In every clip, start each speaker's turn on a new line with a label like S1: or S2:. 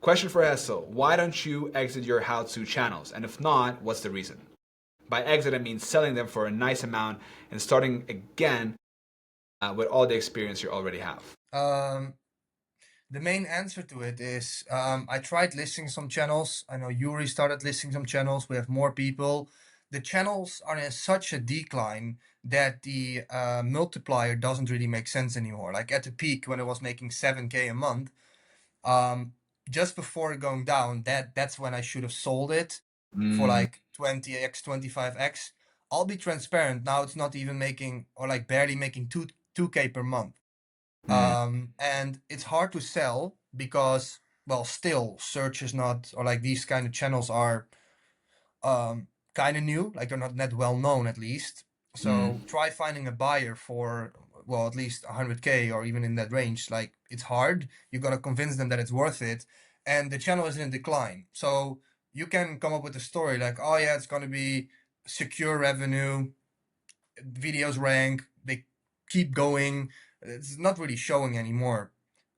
S1: Question for Hessel. Why don't you exit your how-to channels? And if not, what's the reason? By exit, I mean selling them for a nice amount and starting again with all the experience you already have.
S2: Um, the main answer to it is I tried listing some channels. I know Yuri started listing some channels. We have more people. The channels are in such a decline that the multiplier doesn't really make sense anymore. Like at the peak when it was making 7K a month, um, just before going down, that's when I should have sold it for
S1: Mm,
S2: like 20x, 25x. I'll be transparent. Now it's not even making or like barely making 2K per month.
S1: mm,
S2: And it's hard to sell because, well, still search is not, or like these kind of channels are kind of new, like they're not that well known at least. So
S1: mm.
S2: try finding a buyer for, well, at least 100K or even in that range. Like it's hard. You got to convince them that it's worth it. And the channel is in decline. So you can come up with a story like, oh yeah, it's going to be secure revenue, videos rank, they keep going. It's not really showing anymore.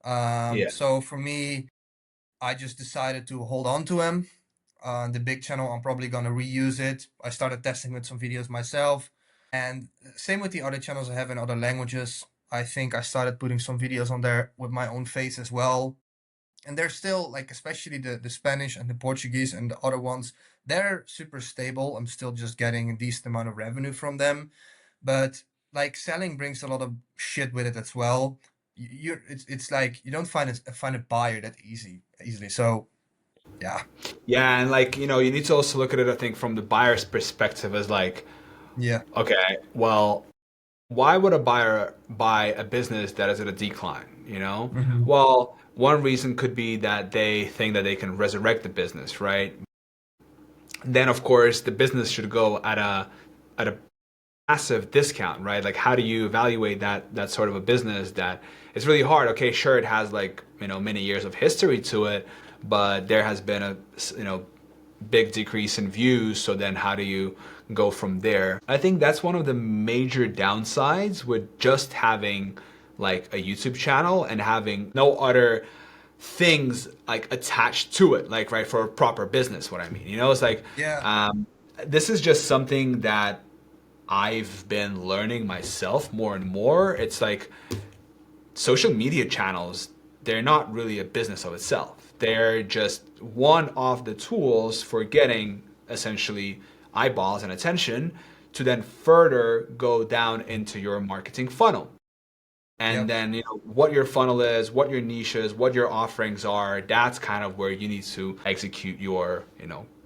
S1: Yeah.
S2: So for me, I just decided to hold on to him. The big channel, I'm probably gonna reuse it. I started testing with some videos myself, and same with the other channels I have in other languages. I think I started putting some videos on there with my own face as well. And they're still like, especially the Spanish and the Portuguese and the other ones, they're super stable. I'm still just getting a decent amount of revenue from them, but like selling brings a lot of shit with it as well. It's like you don't find a buyer that easily. So yeah,
S1: Yeah, and like, you need to also look at it, I think, from the buyer's perspective as like,
S2: yeah,
S1: okay, well, why would a buyer buy a business that is at a decline,
S2: hmm,
S1: Well, one reason could be that they think that they can resurrect the business, right? Then of course the business should go at a massive discount, right? Like how do you evaluate that sort of a business that it's really hard. Okay, sure, it has like, many years of history to it, but there has been a, big decrease in views. So then how do you go from there? I think that's one of the major downsides with just having like a YouTube channel and having no other things like attached to it, like, right, for a proper business. What I mean, it's like,
S2: yeah,
S1: this is just something that I've been learning myself more and more. It's like social media channels, they're not really a business of itself. They're just one of the tools for getting essentially eyeballs and attention to then further go down into your marketing funnel. And
S2: yep.
S1: then, what your funnel is, what your niche is, what your offerings are, that's kind of where you need to execute your,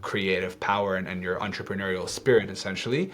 S1: creative power and your entrepreneurial spirit essentially.